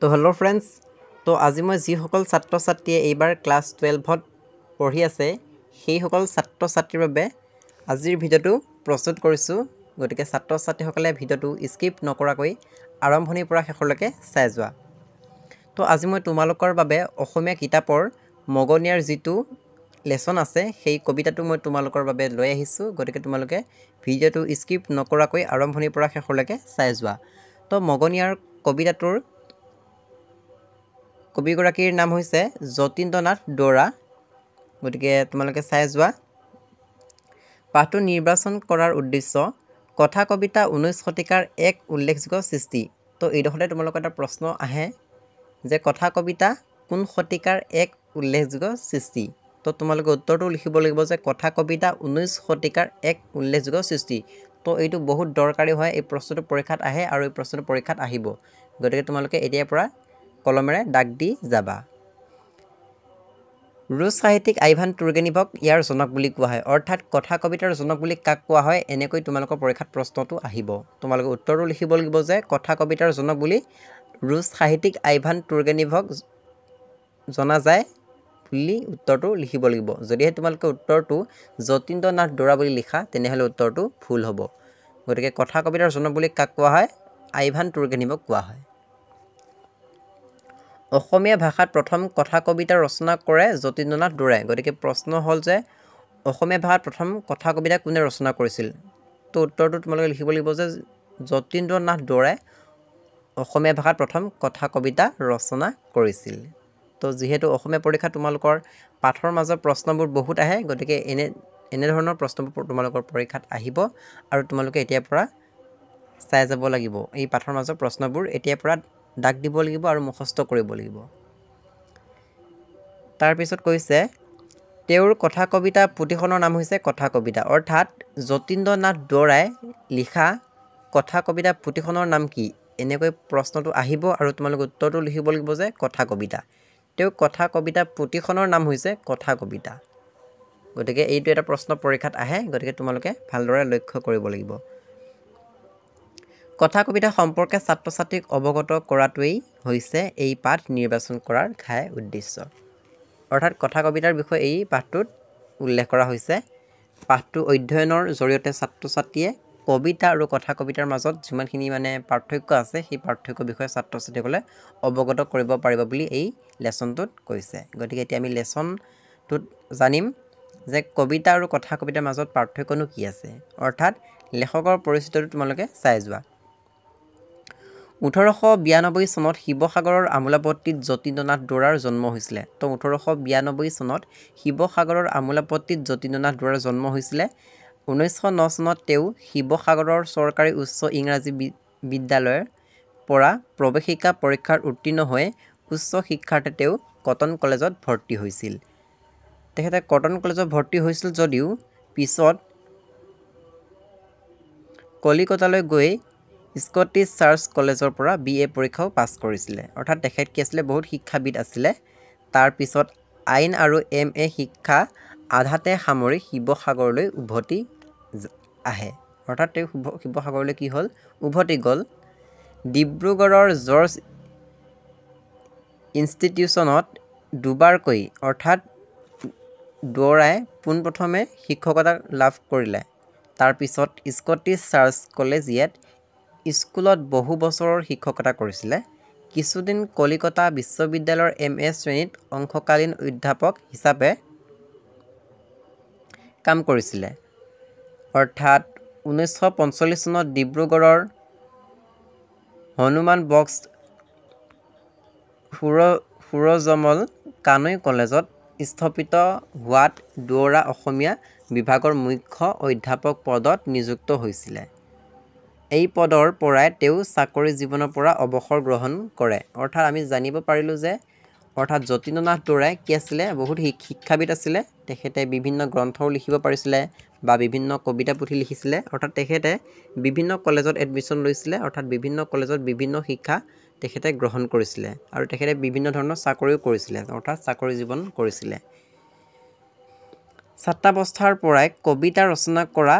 তো hello' friends, তো আজি মই যিসকল ছাত্ৰ ছাত্ৰীয়ে এইবাৰ ক্লাছ 12ত পঢ়ি আছে সেইসকল ছাত্ৰ ছাত্ৰীৰ বাবে আজিৰ ভিডিঅ'টো প্ৰস্তুত কৰিছোঁ। গতিকে ছাত্ৰ ছাত্ৰীসকলে ভিডিঅ'টো স্কিপ নকৰাকৈ আৰম্ভণিৰ পৰা শেষলৈকে চাই যোৱা। তো আজি মই তোমালোকৰ বাবে অসমীয়া কিতাপৰ মগনিয়াৰ যিটো লেচন আছে সেই কবিতাটো মই তোমালোকৰ বাবে লৈ আহিছোঁ। গতিকে তোমালোকে ভিডিঅ'টো স্কিপ নকৰাকৈ আৰম্ভণিৰ পৰা শেষলৈকে চাই যোৱা। তো মগনিয়াৰ কবিতাটোৰ কবিগৰাকীৰ নাম হৈছে যতীন্দ্ৰনাথ দুৱৰা। গতিকে তোমালোকে চাই যোৱা। পাঠটো নিৰ্বাচন কৰাৰ উদ্দেশ্য কথা কবিতা 19 শতিকাৰ এক উল্লেখযোগ্য সৃষ্টি। তো এইডোখৰতে তোমালোকৰ এটা প্ৰশ্ন আহে যে কথা কবিতা কোন শতিকাৰ এক উল্লেখযোগ্য সৃষ্টি। তো তোমালোকে উত্তৰটো লিখিব লাগিব যে কথা কবিতা 19 শতিকাৰ এক উল্লেখযোগ্য সৃষ্টি। তো এইটো বহুত দৰকাৰী হয়, এই প্ৰশ্নটো পৰীক্ষাত আহে আৰু এই প্ৰশ্নটো পৰীক্ষাত আহিব। গতিকে তোমালোকে এতিয়াৰ পৰা কলমেৰে দাগ দি যাবা। ৰুছ সাহিত্যিক আইভান তুৰ্গেনিভক ইয়াৰ জনক বুলি কোৱা হয়। অৰ্থাৎ কথা কবিতাৰ জনক বুলি কাক কোৱা হয়, এনেকৈ তোমালোকৰ পৰীক্ষাত প্ৰশ্নটো আহিব। তোমালোকে উত্তৰটো লিখিব লাগিব যে কথা কবিতাৰ জনক বুলি ৰুছ সাহিত্যিক আইভান তুৰ্গেনিভক জনা যায় বুলি উত্তৰটো লিখিব লাগিব। যদিহে তোমালোকে উত্তৰটো যতীন্দ্ৰনাথ দুৱৰা বুলি লিখা তেনেহ'লে উত্তৰটো ভুল হ'ব। গতিকে কথা কবিতাৰ জনক বুলি কাক কোৱা হয়? আইভান তুৰ্গেনিভক কোৱা হয়। অসমীয়া ভাষাত প্ৰথম কথা কবিতা ৰচনা কৰে যতীন্দ্ৰনাথ দুৱৰাই। গতিকে প্ৰশ্ন হ'ল যে অসমীয়া ভাষাত প্ৰথম কথা কবিতা কোনে ৰচনা কৰিছিল? তো উত্তৰটো তোমালোকে লিখিব লাগিব যে যতীন্দ্ৰনাথ দুৱৰাই অসমীয়া ভাষাত প্ৰথম কথা কবিতা ৰচনা কৰিছিল। তো যিহেতু অসমীয়া পৰীক্ষা তোমালোকৰ পাঠৰ মাজৰ প্ৰশ্নবোৰ বহুত আহে, গতিকে এনেধৰণৰ প্ৰশ্নবোৰ তোমালোকৰ পৰীক্ষাত আহিব আৰু তোমালোকে এতিয়াৰ পৰা চাই যাব লাগিব। এই পাঠৰ মাজৰ প্ৰশ্নবোৰ এতিয়াৰ পৰা দাগ দিব লাগিব আৰু মুখস্থ কৰিব লাগিব। তাৰপিছত কৈছে তেওঁৰ কথা কবিতা পুথিখনৰ নাম হৈছে কথা কবিতা। অৰ্থাৎ যতীন্দ্ৰনাথ দুৱৰাই লিখা কথা কবিতা পুথিখনৰ নাম কি? এনেকৈ প্ৰশ্নটো আহিব আৰু তোমালোকে উত্তৰটো লিখিব লাগিব যে কথা কবিতা। তেওঁৰ কথা কবিতা পুথিখনৰ নাম হৈছে কথা কবিতা। গতিকে এইটো এটা প্ৰশ্ন পৰীক্ষাত আহে, গতিকে তোমালোকে ভালদৰে লক্ষ্য কৰিব লাগিব। কথা কবিতা সম্পৰ্কে ছাত্ৰ ছাত্ৰীক অৱগত কৰাটোৱেই হৈছে এই পাঠ নিৰ্বাচন কৰাৰ ঘাই উদ্দেশ্য। অৰ্থাৎ কথা কবিতাৰ বিষয়ে এই পাঠটোত উল্লেখ কৰা হৈছে। পাঠটো অধ্যয়নৰ জৰিয়তে ছাত্ৰ ছাত্ৰীয়ে কবিতা আৰু কথা কবিতাৰ মাজত যিমানখিনি পাৰ্থক্য আছে সেই পাৰ্থক্যৰ বিষয়ে ছাত্ৰ ছাত্ৰীসকলে অৱগত কৰিব পাৰিব বুলি এই লেচনটোত কৈছে। গতিকে এতিয়া আমি লেচনটোত জানিম যে কবিতা আৰু কথা কবিতাৰ মাজত পাৰ্থক্যনো কি আছে। অৰ্থাৎ লেখকৰ পৰিচিতটো তোমালোকে চাই যোৱা। 1892 চনত শিৱসাগৰৰ আমোলাপট্টিত যতীন্দ্ৰনাথ দুৱৰাৰ জন্ম হৈছিলে। তো 1892 চনত শিৱসাগৰৰ আমোলাপট্টিত যতীন্দ্ৰনাথ দুৱৰাৰ জন্ম হৈছিলে। 1909 চনত তেওঁ শিৱসাগৰৰ চৰকাৰী উচ্চ ইংৰাজী বিদ্যালয়ৰ পৰা প্ৰৱেশিকা পৰীক্ষাত উত্তীৰ্ণ হৈ উচ্চ শিক্ষাৰ্থে তেওঁ কটন কলেজত ভৰ্তি হৈছিল। তেখেতে কটন কলেজত ভৰ্তি হৈছিল যদিও পিছত কলিকতালৈ গৈ স্কটিছ চাৰ্চ কলেজৰ পৰা BA পৰীক্ষাও পাছ কৰিছিলে। অৰ্থাৎ তেখেত কি আছিলে? বহুত শিক্ষাবিদ আছিলে। তাৰপিছত আইন আৰু MA শিক্ষা আধাতে সামৰি শিৱসাগৰলৈ উভতি আহে। অৰ্থাৎ তেওঁ শিৱসাগৰলৈ কি হ'ল? উভতি গ'ল। ডিব্ৰুগড়ৰ জৰ্জ ইনষ্টিটিউশ্যনত দুবাৰকৈ অৰ্থাৎ দুৱৰাই পোনপ্ৰথমে শিক্ষকতা লাভ কৰিলে। তাৰপিছত স্কটিছ চাৰ্চ কলেজিয়েট স্কুলত বহু বছৰৰ শিক্ষকতা কৰিছিলে। কিছুদিন কলিকতা বিশ্ববিদ্যালয়ৰ MA শ্ৰেণীত অংশকালীন অধ্যাপক হিচাপে কাম কৰিছিলে। অৰ্থাৎ 1945 চনত ডিব্ৰুগড়ৰ হনুমান বক্স সুৰজমল কানৈ কলেজত স্থাপিত হোৱাত দুৱৰা অসমীয়া বিভাগৰ মুখ্য অধ্যাপক পদত নিযুক্ত হৈছিলে। এই পদৰ পৰাই তেওঁ চাকৰি জীৱনৰ পৰা অৱসৰ গ্ৰহণ কৰে। অৰ্থাৎ আমি জানিব পাৰিলোঁ যে অৰ্থাৎ যতীন্দ্ৰনাথ দুৱৰাই কি আছিলে? বহুত শিক্ষাবিদ আছিলে। তেখেতে বিভিন্ন গ্ৰন্থও লিখিব পাৰিছিলে বা বিভিন্ন কবিতা পুথি লিখিছিলে। অৰ্থাৎ তেখেতে বিভিন্ন কলেজত এডমিশ্যন লৈছিলে। অৰ্থাৎ বিভিন্ন কলেজত বিভিন্ন শিক্ষা তেখেতে গ্ৰহণ কৰিছিলে আৰু তেখেতে বিভিন্ন ধৰণৰ চাকৰিও কৰিছিলে। অৰ্থাৎ চাকৰি জীৱন কৰিছিলে। ছাত্ৰাৱস্থাৰ পৰাই কবিতা ৰচনা কৰা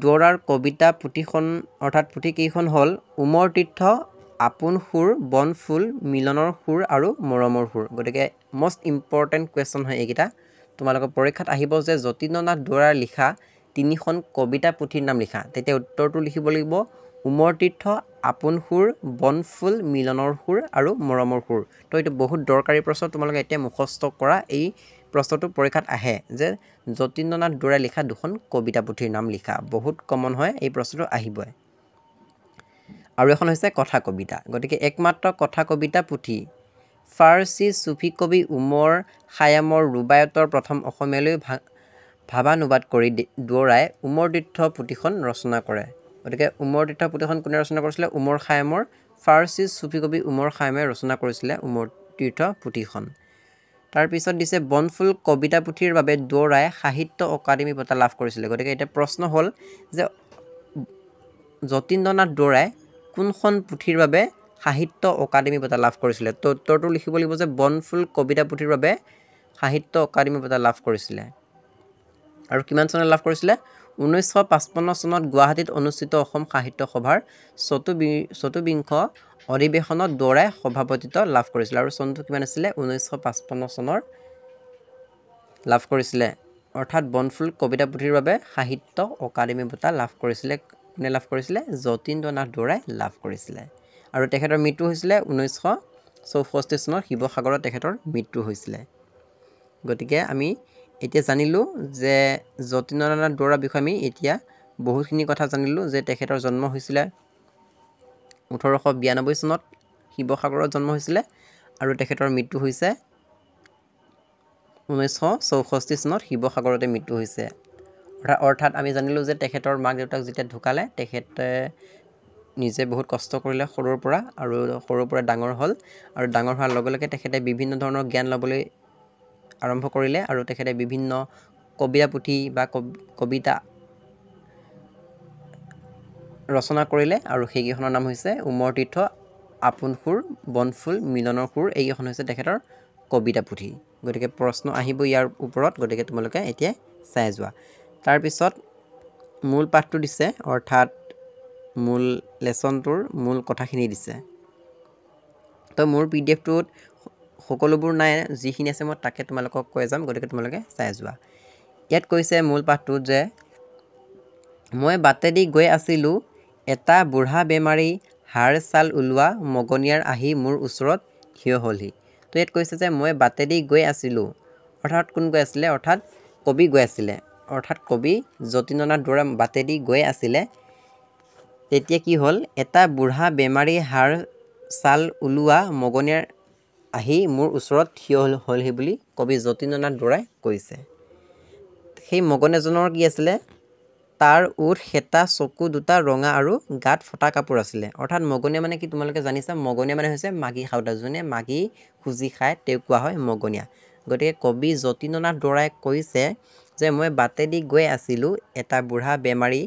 দুৱৰাৰ কবিতা পুথিকেইখন হ'ল উমৰ তীৰ্থ আপোন সুৰ বন ফুল মিলনৰ সুৰ আৰু মৰমৰ সুৰ। গতিকে মষ্ট ইম্পৰ্টেণ্ট কুৱেশ্যন হয় এইকেইটা। তোমালোকৰ পৰীক্ষাত আহিব যে যতীন্দ্ৰনাথ দুৱৰাৰ লিখা 3খন কবিতা পুথিৰ নাম লিখা। তেতিয়া উত্তৰটো লিখিব লাগিব উমৰ তীৰ্থ, আপোন সুৰ, বন ফুল, মিলনৰ সুৰ আৰু মৰমৰ সুৰ। তো এইটো বহুত দৰকাৰী প্ৰশ্ন, তোমালোকে এতিয়া মুখস্থ কৰা। এই প্ৰশ্নটো পৰীক্ষাত আহে যে যতীন্দ্ৰনাথ দুৱৰাই লিখা 2খন কবিতা পুথিৰ নাম লিখা। বহুত কমন হয়, এই প্ৰশ্নটো আহিবই। আৰু এখন হৈছে কথা কবিতা। গতিকে একমাত্ৰ কথা কবিতা পুথি ফাৰ্চী চুফী কবি উমৰ খায়ামৰ ৰুবায়তৰ প্ৰথম অসমীয়ালৈ ভাৱানুবাদ কৰি দুৱৰাই উমৰ তীৰ্থ পুথিখন ৰচনা কৰে। গতিকে উমৰ তীৰ্থ পুথিখন কোনে ৰচনা কৰিছিলে? উমৰ খায়ামৰ ফাৰ্চী চুফী কবি উমৰ খায়ামে ৰচনা কৰিছিলে উমৰ তীৰ্থ পুথিখন। তাৰপিছত দিছে বনফুল কবিতা পুথিৰ বাবে দুৱৰাই সাহিত্য অকাডেমী বঁটা লাভ কৰিছিলে। গতিকে এতিয়া প্ৰশ্ন হ'ল যে যতীন্দ্ৰনাথ দুৱৰাই কোনখন পুথিৰ বাবে সাহিত্য অকাডেমী বঁটা লাভ কৰিছিলে? তো উত্তৰটো লিখিব লাগিব যে বনফুল কবিতা পুথিৰ বাবে সাহিত্য অকাডেমী বঁটা লাভ কৰিছিলে। আৰু কিমান চনত লাভ কৰিছিলে? 1955 চনত গুৱাহাটীত অনুষ্ঠিত অসম সাহিত্য সভাৰ চতুৰ্বিংশ অধিৱেশনত দুৱৰাই সভাপতিত্ব লাভ কৰিছিলে। আৰু চনটো কিমান আছিলে? 1955 চনৰ লাভ কৰিছিলে। অৰ্থাৎ বনফুল কবিতা পুথিৰ বাবে সাহিত্য অকাডেমী বঁটা লাভ কৰিছিলে। কোনে লাভ কৰিছিলে? যতীন্দ্ৰনাথ দুৱৰাই লাভ কৰিছিলে। আৰু তেখেতৰ মৃত্যু হৈছিলে 1964 চনত শিৱসাগৰত তেখেতৰ মৃত্যু হৈছিলে। গতিকে আমি এতিয়া জানিলোঁ যে যতীন্দ্ৰনাথ দুৱৰাৰ বিষয়ে আমি এতিয়া বহুতখিনি কথা জানিলোঁ যে তেখেতৰ জন্ম হৈছিলে 1892 চনত শিৱসাগৰত জন্ম হৈছিলে আৰু তেখেতৰ মৃত্যু হৈছে 1964 চনত শিৱসাগৰতে মৃত্যু হৈছে। অৰ্থাৎ আমি জানিলোঁ যে তেখেতৰ মাক দেউতাক যেতিয়া ঢুকালে তেখেতে নিজে বহুত কষ্ট কৰিলে সৰুৰ পৰা, আৰু সৰুৰ পৰা ডাঙৰ হ'ল, আৰু ডাঙৰ হোৱাৰ লগে লগে তেখেতে বিভিন্ন ধৰণৰ জ্ঞান ল'বলৈ আৰম্ভ কৰিলে আৰু তেখেতে বিভিন্ন কবিতা পুথি বা কবিতা ৰচনা কৰিলে আৰু সেইকেইখনৰ নাম হৈছে উমৰ তীৰ্থ, আপোন সুৰ, বনফুল, মিলনৰ সুৰ। এইকেইখন হৈছে তেখেতৰ কবিতা পুথি। গতিকে প্ৰশ্ন আহিব ইয়াৰ ওপৰত, গতিকে তোমালোকে এতিয়া চাই যোৱা। তাৰপিছত মূল পাঠটো দিছে, অৰ্থাৎ মূল লেচনটোৰ মূল কথাখিনি দিছে। তো মোৰ PDF-টোত সকলোবোৰ নাই, যিখিনি আছে মই তাকে তোমালোকক কৈ যাম, গতিকে তোমালোকে চাই যোৱা। ইয়াত কৈছে মূল পাঠটোত যে মই বাটেদি গৈ আছিলোঁ, এটা বুঢ়া বেমাৰী হাড় ছাল ওলোৱা মগনীয়াৰ আহি মোৰ ওচৰত থিয় হ'লহি। তো ইয়াত কৈছে যে মই বাটেদি গৈ আছিলোঁ, অৰ্থাৎ কোন গৈ আছিলে? অৰ্থাৎ কবি গৈ আছিলে। অৰ্থাৎ কবি যতীন্দ্ৰনাথ দুৱৰা বাটেদি গৈ আছিলে। তেতিয়া কি হ'ল? এটা বুঢ়া বেমাৰী হাড় ছাল ওলোৱা মগনীয়াৰ আহি মোৰ ওচৰত থিয় হ'লহি বুলি কবি যতীন্দ্ৰনাথ দুৱৰাই কৈছে। সেই মগনীয়াজনৰ কি আছিলে? তাৰ ওঠ সেতা, চকু দুটা ৰঙা আৰু গাত ফটা কাপোৰ আছিলে। অৰ্থাৎ মগনীয়া মানে কি তোমালোকে জানিছা? মগনীয়া মানে হৈছে মাগী খাওঁতা। যোনে মাগী খুজি খায় তেওঁক কোৱা হয় মগনীয়া। গতিকে কবি যতীন্দ্ৰনাথ দুৱৰাই কৈছে যে মই বাটেদি গৈ আছিলোঁ, এটা বুঢ়া বেমাৰী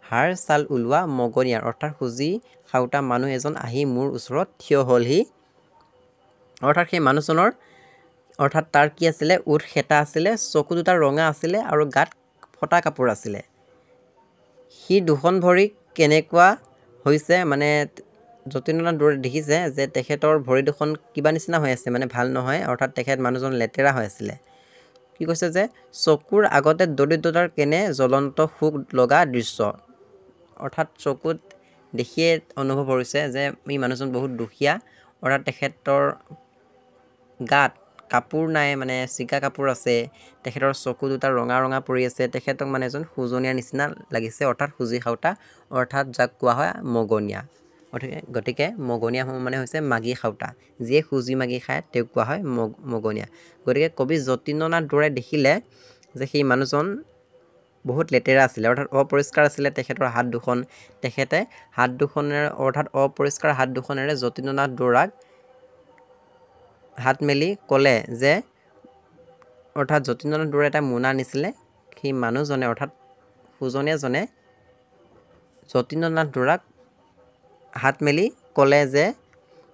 হাড় ছাল ওলোৱা মগনীয়াৰ, অৰ্থাৎ খুজি খাওঁতা মানুহ এজন আহি মোৰ ওচৰত থিয় হ'লহি। অৰ্থাৎ সেই মানুহজনৰ অৰ্থাৎ তাৰ কি আছিলে? ওঠ সেতা আছিলে, চকু দুটা ৰঙা আছিলে আৰু গাত ফটা কাপোৰ আছিলে। সি দুখন ভৰি কেনেকুৱা হৈছে? মানে যতীন্দ্ৰনাথ দুৱৰাই দেখিছে যে তেখেতৰ ভৰি দুখন কিবা নিচিনা হৈ আছে, মানে ভাল নহয়। অৰ্থাৎ তেখেত মানুহজন লেতেৰা হৈ আছিলে। কি কৈছে যে চকুৰ আগতে দৰিদ্ৰতাৰ কেনে জ্বলন্ত শোক লগা দৃশ্য। অৰ্থাৎ চকুত দেখিয়ে অনুভৱ কৰিছে যে এই মানুহজন বহুত দুখীয়া। অৰ্থাৎ তেখেতৰ গাত কাপোৰ নাই, মানে চিগা কাপোৰ আছে। তেখেতৰ চকু দুটা ৰঙা ৰঙা পৰি আছে। তেখেতক মানে এজন সুজনীয়া নিচিনা লাগিছে, অৰ্থাৎ খুজি খাওঁতা, অৰ্থাৎ যাক কোৱা হয় মগনীয়া। গতিকে মগনীয়া মানে হৈছে মাগী খাওঁতা। যিয়ে খুজি মাগি খায় তেওঁক কোৱা হয় মগনীয়া। গতিকে কবি যতীন্দ্ৰনাথ দুৱৰাই দেখিলে যে সেই মানুহজন বহুত লেতেৰা আছিলে, অৰ্থাৎ অপৰিষ্কাৰ আছিলে তেখেতৰ হাত দুখন। তেখেতে হাত দুখনেৰে, অৰ্থাৎ অপৰিষ্কাৰ হাত দুখনেৰে যতীন্দ্ৰনাথ দুৱৰাক হাত মেলি ক'লে যে, অৰ্থাৎ যতীন্দ্ৰনাথ দুৱৰাই এটা মোনা নিছিলে। সেই মানুহজনে অৰ্থাৎ সুজনীয়াজনে যতীন্দ্ৰনাথ দুৱৰাক হাত মেলি ক'লে যে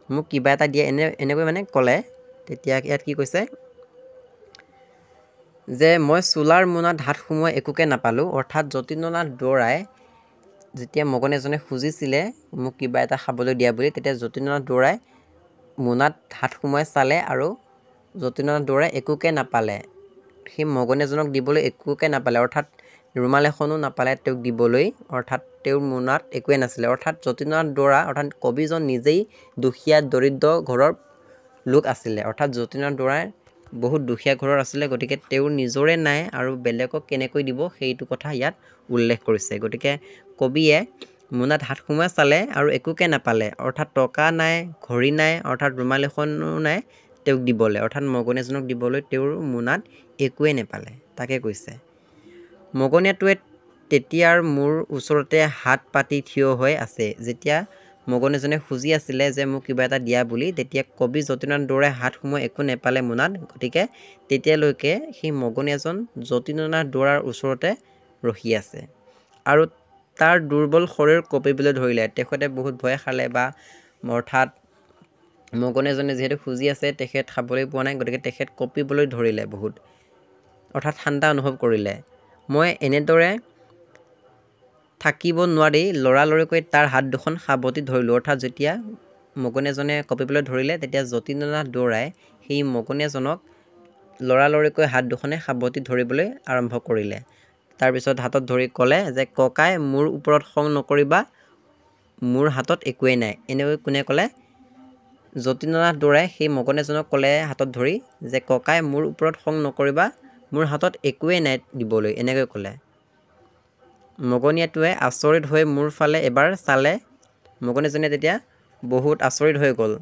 মোক কিবা এটা দিয়ে, এনেকৈ মানে ক'লে। তেতিয়া ইয়াত কি কৈছে যে মই চোলাৰ মোনাত হাত সোমোৱাই একোকে নাপালোঁ। অৰ্থাৎ যতীন্দ্ৰনাথ দুৱৰাই যেতিয়া মগন এজনে খুজিছিলে মোক কিবা এটা খাবলৈ দিয়া বুলি, তেতিয়া যতীন্দ্ৰনাথ দুৱৰাই মোনাত হাত সোমোৱাই চালে আৰু যতীন্দ্ৰনাথ দুৱৰাই একোকে নাপালে। সেই মগন এজনক দিবলৈ একোকে নাপালে, অৰ্থাৎ ৰুমাল এখনো নাপালে তেওঁক দিবলৈ, অৰ্থাৎ তেওঁৰ মোনাত একোৱে নাছিলে। অৰ্থাৎ যতীন্দ্ৰনাথ দুৱৰা অৰ্থাৎ কবিজন নিজেই দুখীয়া দৰিদ্ৰ ঘৰৰ লোক আছিলে। অৰ্থাৎ যতীন্দ্ৰনাথ দুৱৰাই বহুত দুখীয়া ঘৰৰ আছিলে, গতিকে তেওঁৰ নিজৰে নাই আৰু বেলেগক কেনেকৈ দিব সেইটো কথা ইয়াত উল্লেখ কৰিছে। গতিকে কবিয়ে মোনাত হাত সোমোৱাই চালে আৰু একোকে নাপালে, অৰ্থাৎ টকা নাই, ঘড়ী নাই, অৰ্থাৎ ৰুমাল এখনো নাই তেওঁক দিবলৈ, অৰ্থাৎ মগন এজনক দিবলৈ তেওঁৰ মোনাত একোৱে নাপালে, তাকে কৈছে। মগনীয়াটোৱে তেতিয়াৰ মোৰ ওচৰতে হাত পাতি থিয় হৈ আছে। যেতিয়া মগন এজনে খুজি আছিলে যে মোক কিবা এটা দিয়া বুলি, তেতিয়া কবি যতীন্দ্ৰনাথ দুৱৰাই হাত সোমোৱাই একো নাপালে মোনাত, গতিকে তেতিয়ালৈকে সেই মগনীয়াজন যতীন্দ্ৰনাথ দুৱৰাৰ ওচৰতে ৰখি আছে আৰু তাৰ দুৰ্বল শৰীৰ কঁপিবলৈ ধৰিলে। তেখেতে বহুত ভয় খালে, বা অৰ্থাৎ মগন এজনে যিহেতু খুজি আছে তেখেত খাবলৈ পোৱা নাই, গতিকে তেখেত কঁপিবলৈ ধৰিলে বহুত, অৰ্থাৎ ঠাণ্ডা অনুভৱ কৰিলে। মই এনেদৰে থাকিব নোৱাৰি লৰালৰিকৈ তাৰ হাত দুখন সাৱটি ধৰিলোঁ। অৰ্থাৎ যেতিয়া মগনীয়াজনে কঁপিবলৈ ধৰিলে তেতিয়া যতীন্দ্ৰনাথ দুৱৰাই সেই মগনীয়াজনক লৰালৰিকৈ হাত দুখনে সাৱটি ধৰিবলৈ আৰম্ভ কৰিলে। তাৰপিছত হাতত ধৰি ক'লে যে ককাই মোৰ ওপৰত খং নকৰিবা, মোৰ হাতত একোৱেই নাই। এনেকৈ কোনে ক'লে? যতীন্দ্ৰনাথ দুৱৰাই সেই মগনীয়াজনক ক'লে হাতত ধৰি যে ককাই মোৰ ওপৰত খং নকৰিবা, মোৰ হাতত একোৱেই নাই দিবলৈ, এনেকৈ ক'লে। মগনীয়াটোৱে আচৰিত হৈ মোৰ ফালে এবাৰ চালে। মগনীয়াজনে তেতিয়া বহুত আচৰিত হৈ গ'ল।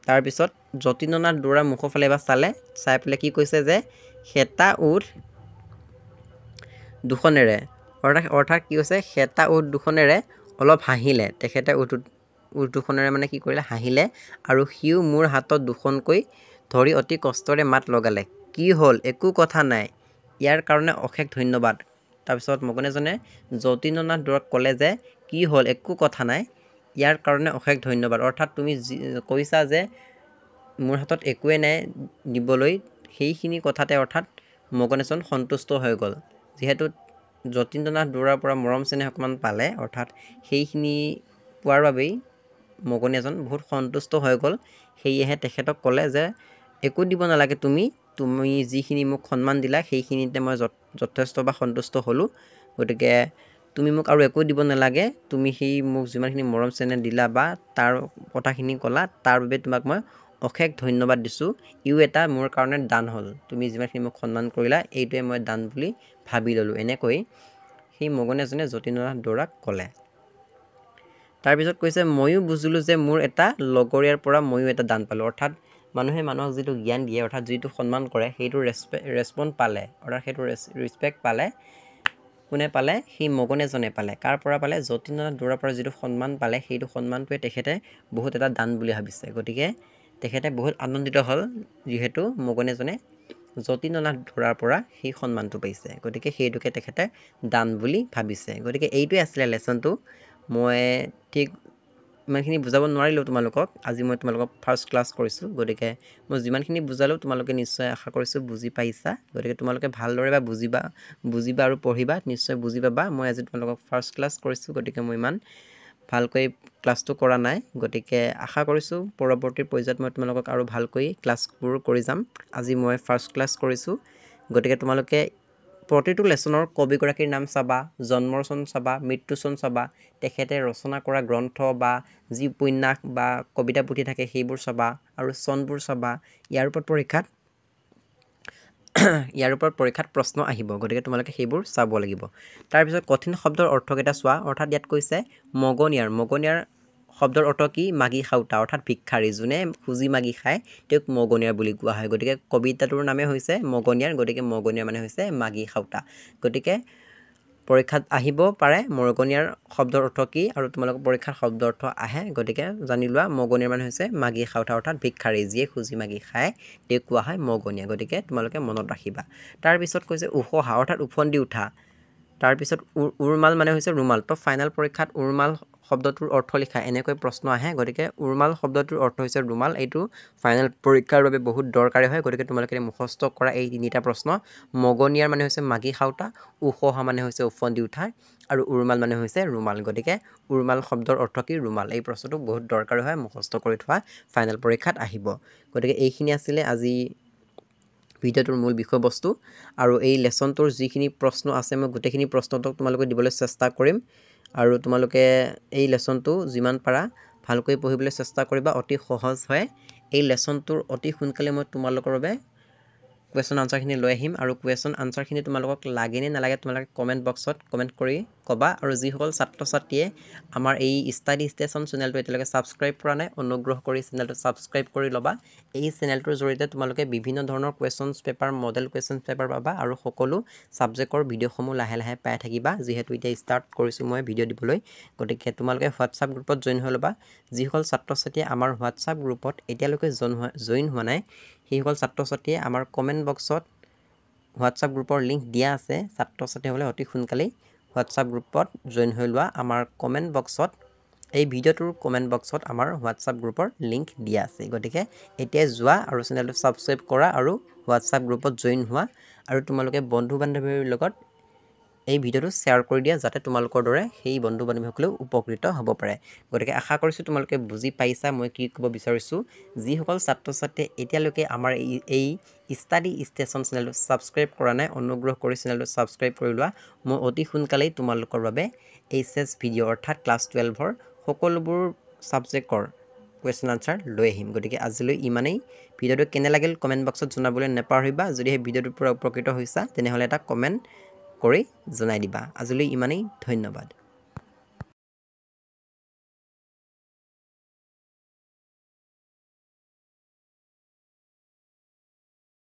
তাৰপিছত যতীন্দ্ৰনাথ দুৱৰাৰ মুখৰ ফালে এবাৰ চালে, চাই পেলাই কি কৈছে যে শেঁতা ওঠ দুখনেৰে, অৰ্থাৎ কি কৈছে, শেঁতা ওঠ দুখনেৰে অলপ হাঁহিলে। তেখেতে ওঠ দুখনেৰে মানে কি কৰিলে, হাঁহিলে আৰু সিও মোৰ হাতত দুখনকৈ ধৰি অতি কষ্টৰে মাত লগালে, কি হ'ল, একো কথা নাই, ইয়াৰ কাৰণে অশেষ ধন্যবাদ। তাৰপিছত মগনীয়াজনে যতীন্দ্ৰনাথ দুৱৰাক ক'লে যে কি হ'ল, একো কথা নাই, ইয়াৰ কাৰণে অশেষ ধন্যবাদ। অৰ্থাৎ তুমি কৈছা যে মোৰ হাতত একোৱেই নাই দিবলৈ, সেইখিনি কথাতে অৰ্থাৎ মগন এজন সন্তুষ্ট হৈ গ'ল। যিহেতু যতীন্দ্ৰনাথ দুৱৰাৰ পৰা মৰম চেনেহ অকণমান পালে, অৰ্থাৎ সেইখিনি পোৱাৰ বাবেই মগনীয়াজন বহুত সন্তুষ্ট হৈ গ'ল। সেয়েহে তেখেতক ক'লে যে একো দিব নালাগে, তুমি যিখিনি মোক সন্মান দিলা সেইখিনিতে মই যথেষ্ট বা সন্তুষ্ট হ'লোঁ, গতিকে তুমি মোক আৰু একো দিব নালাগে, তুমি সেই মোক যিমানখিনি মৰম চেনেহ দিলা বা তাৰ কথাখিনি ক'লা তাৰ বাবে তোমাক মই অশেষ ধন্যবাদ দিছোঁ, ইও এটা মোৰ কাৰণে দান হ'ল, তুমি যিমানখিনি মোক সন্মান কৰিলা এইটোৱে মই দান বুলি ভাবি ল'লোঁ, এনেকৈ সেই মগনীয়াজনে যতীন্দ্ৰনাথ দুৱৰাক ক'লে। তাৰপিছত কৈছে ময়ো বুজিলোঁ যে মোৰ এটা লগৰীয়াৰ পৰা ময়ো এটা দান পালোঁ। অৰ্থাৎ মানুহে মানুহক যিটো জ্ঞান দিয়ে, অৰ্থাৎ যিটো সন্মান কৰে, সেইটো ৰেচপন্স পালে, অৰ্থাৎ সেইটো ৰেচপেক্ট পালে, কোনে পালে? সেই মগনীয়াজনে পালে। কাৰ পৰা পালে? যতীন্দ্ৰনাথ দুৱৰাৰ পৰা যিটো সন্মান পালে, সেইটো সন্মানটোৱে তেখেতে বহুত এটা দান বুলি ভাবিছে। গতিকে তেখেতে বহুত আনন্দিত হ'ল, যিহেতু মগনীয়াজনে যতীন্দ্ৰনাথ দুৱৰাৰ পৰা সেই সন্মানটো পাইছে, গতিকে সেইটোকে তেখেতে দান বুলি ভাবিছে। গতিকে এইটোৱে আছিলে লেচনটো। মই ঠিক ইমানখিনি বুজাব নোৱাৰিলোঁ তোমালোকক, আজি মই তোমালোকক ফাৰ্ষ্ট ক্লাছ কৰিছোঁ, গতিকে মই যিমানখিনি বুজালোঁ তোমালোকে নিশ্চয় আশা কৰিছোঁ বুজি পাইছা। গতিকে তোমালোকে ভালদৰে বা বুজিবা আৰু পঢ়িবা, নিশ্চয় বুজি পাবা। মই আজি তোমালোকক ফাৰ্ষ্ট ক্লাছ কৰিছোঁ, গতিকে মই ইমান ভালকৈ ক্লাছটো কৰা নাই, গতিকে আশা কৰিছোঁ পৰৱৰ্তী পৰ্যায়ত মই তোমালোকক আৰু ভালকৈ ক্লাছবোৰ কৰি যাম। আজি মই ফাৰ্ষ্ট ক্লাছ কৰিছোঁ, গতিকে তোমালোকে প্ৰতিটো লেচনৰ কবিগৰাকীৰ নাম চাবা, জন্মৰ চন চাবা, মৃত্যু চন চাবা, তেখেতে ৰচনা কৰা গ্ৰন্থ বা যি উপন্যাস বা কবিতা পুথি থাকে সেইবোৰ চাবা আৰু চনবোৰ চাবা। ইয়াৰ ওপৰত পৰীক্ষাত প্ৰশ্ন আহিব, গতিকে তোমালোকে সেইবোৰ চাব লাগিব। তাৰপিছত কঠিন শব্দৰ অৰ্থকেইটা চোৱা। অৰ্থাৎ ইয়াত কৈছে মগনীয়াৰ শব্দৰ অৰ্থ কি? মাগী খাওঁতা, অৰ্থাৎ ভিক্ষাৰী, যোনে খুজি মাগি খায় তেওঁক মগনীয়াৰ বুলি কোৱা হয়। গতিকে কবিতাটোৰ নামে হৈছে মগনীয়াৰ, গতিকে মগনীয়াৰ মানে হৈছে মাগী খাওঁতা। গতিকে পৰীক্ষাত আহিব পাৰে মগনীয়াৰ শব্দৰ অৰ্থ কি, আৰু তোমালোকৰ পৰীক্ষাত শব্দৰ অৰ্থ আহে, গতিকে জানি লোৱা মগনীয়াৰ মানে হৈছে মাগী খাওঁতা, অৰ্থাৎ ভিক্ষাৰী, যিয়ে খুজি মাগি খায় তেওঁক কোৱা হয় মগনীয়া, গতিকে তোমালোকে মনত ৰাখিবা। তাৰপিছত কৈছে উফহা, অৰ্থাৎ ওফন্দি উঠা। তাৰপিছত উৰমাল মানে হৈছে ৰুমাল। তো ফাইনেল পৰীক্ষাত উৰমাল শব্দটোৰ অৰ্থ লিখা এনেকৈ প্ৰশ্ন আহে গতিকে উৰ্মাল শব্দটোৰ অৰ্থ হৈছে ৰুমাল এইটো ফাইনেল পৰীক্ষাৰ বাবে বহুত দৰকাৰী হয় গতিকে তোমালোকে মুখস্থ কৰা এই তিনিটা প্ৰশ্ন মগনিয়াৰ মানে হৈছে মাগি খাওঁতা উখহা মানে হৈছে উফন্দি উঠা আৰু উৰ্মাল মানে হৈছে ৰুমাল গতিকে উৰ্মাল শব্দৰ অৰ্থ কি ৰুমাল এই প্ৰশ্নটো বহুত দৰকাৰী হয় মুখস্থ কৰি থোৱা ফাইনেল পৰীক্ষাত আহিব গতিকে এইখিনি আছিলে আজি ভিডিঅ'টোৰ মূল বিষয়বস্তু আৰু এই লেসনটোৰ যিখিনি প্ৰশ্ন আছে মই গোটেইখিনি প্ৰশ্নটোক তোমালোকে দিবলৈ চেষ্টা কৰিম আৰু তোমালোকে এই লেসনটো যিমান পাৰা ভালকৈ পঢ়িবলৈ চেষ্টা কৰিবা অতি সহজ হয় এই লেসনটোৰ অতি সোনকালে মই তোমালোকৰ বাবে কুৱেশ্যন আনসাৰখিনি লৈ আহিম আৰু কুৱেশ্যন আনসাৰখিনি তোমালোকক লাগে নে নালাগে তোমালোকে কমেণ্ট বক্সত কমেণ্ট কৰি ক'বা আৰু যিসকল ছাত্ৰ ছাত্ৰীয়ে আমাৰ এই ষ্টাডি ষ্টেচন চেনেলটো এতিয়ালৈকে ছাবস্ক্ৰাইব কৰা নাই অনুগ্ৰহ কৰি চেনেলটো ছাবস্ক্ৰাইব কৰি ল'বা এই চেনেলটোৰ জৰিয়তে তোমালোকে বিভিন্ন ধৰণৰ questions paper model questions paper পাবা আৰু সকলো ছাবজেক্টৰ ভিডিঅ'সমূহ লাহে লাহে পাই থাকিবা যিহেতু এতিয়া ষ্টাৰ্ট কৰিছোঁ মই ভিডিঅ' দিবলৈ গতিকে তোমালোকে হোৱাটছআপ গ্ৰুপত জইন হৈ ল'বা যিসকল ছাত্ৰ ছাত্ৰীয়ে আমাৰ হোৱাটছআপ গ্ৰুপত এতিয়ালৈকে জইন হোৱা নাই সেইসকল ছাত্ৰ ছাত্ৰীয়ে আমাৰ কমেণ্ট বক্সত হোৱাটছআপ গ্ৰুপৰ লিংক দিয়া আছে ছাত্ৰ ছাত্ৰীসকলে অতি সোনকালেই হোৱাটছআপ গ্ৰুপত জইন হৈ লোৱা আমাৰ কমেণ্ট বক্সত এই ভিডিঅ'টোৰ কমেণ্ট বক্সত আমাৰ হোৱাটছআপ গ্ৰুপৰ লিংক দিয়া আছে গতিকে এতিয়া যোৱা আৰু চেনেলটো ছাবস্ক্ৰাইব কৰা আৰু হোৱাটছআপ গ্ৰুপত জইন হোৱা আৰু তোমালোকে বন্ধু বান্ধৱীৰ লগত এই ভিডিঅ'টো শ্বেয়াৰ কৰি দিয়া যাতে তোমালোকৰ দৰে সেই বন্ধু বান্ধৱীসকলেও উপকৃত হ'ব পাৰে গতিকে আশা কৰিছোঁ তোমালোকে বুজি পাইছা মই কি ক'ব বিচাৰিছোঁ যিসকল ছাত্ৰ ছাত্ৰীয়ে এতিয়ালৈকে আমাৰ এই ষ্টাডি ষ্টেচন চেনেলটো ছাবস্ক্ৰাইব কৰা নাই অনুগ্ৰহ কৰি চেনেলটো ছাবস্ক্ৰাইব কৰি লোৱা মই অতি সোনকালেই তোমালোকৰ বাবে এইচএছ ভিডিঅ' অৰ্থাৎ ক্লাছ 12ৰ সকলোবোৰ ছাবজেক্টৰ কুৱেশ্যন আনসাৰ লৈ আহিম গতিকে আজিলৈ ইমানেই ভিডিঅ'টো কেনে লাগিল কমেণ্ট বক্সত জনাবলৈ নাপাহৰিবা যদি সেই ভিডিঅ'টোৰ পৰা উপকৃত হৈছা তেনেহ'লে এটা কমেণ্ট কৰি জনাই দিবা আজিলৈ ইমানেই ধন্যবাদ